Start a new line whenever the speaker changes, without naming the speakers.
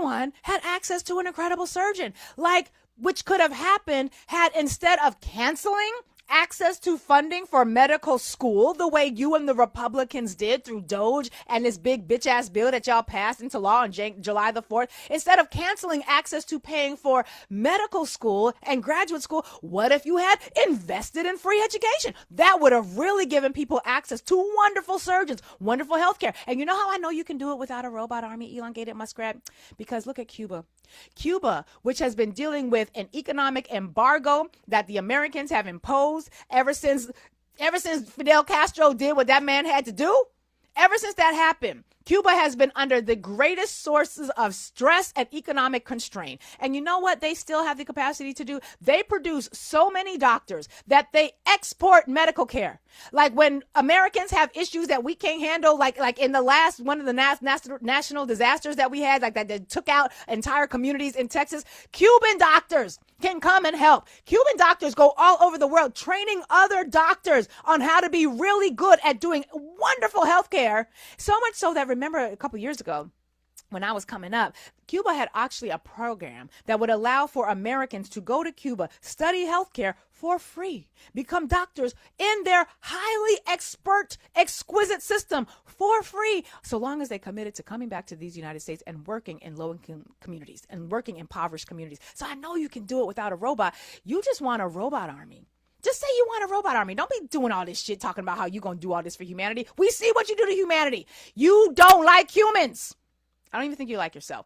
everyone had access to an incredible surgeon, like, which could have happened had, instead of canceling access to funding for medical school the way you and the Republicans did through Doge and this big bitch ass bill that y'all passed into law on July the 4th, instead of canceling access to paying for medical school and graduate school, what if you had invested in free education? That would have really given people access to wonderful surgeons, wonderful healthcare. And you know how I know you can do it without a robot army, elongated muskrat? Because look at Cuba. Cuba, which has been dealing with an economic embargo that the Americans have imposed ever since Fidel Castro did what that man had to do. Ever since that happened, Cuba has been under the greatest sources of stress and economic constraint. And you know what they still have the capacity to do? They produce so many doctors that they export medical care. Like when Americans have issues that we can't handle, like in the last one of the national disasters that we had, like that took out entire communities in Texas, Cuban doctors can come and help. Cuban doctors go all over the world training other doctors on how to be really good at doing wonderful health care. So much so that, remember a couple years ago, when I was coming up, Cuba had actually a program that would allow for Americans to go to Cuba, study healthcare for free, become doctors in their highly exquisite system for free, so long as they committed to coming back to these United States and working in low-income communities and working in impoverished communities. So I know you can do it without a robot. You just want a robot army. Just say you want a robot army. Don't be doing all this shit talking about how you're going to do all this for humanity. We see what you do to humanity. You don't like humans. I don't even think you like yourself.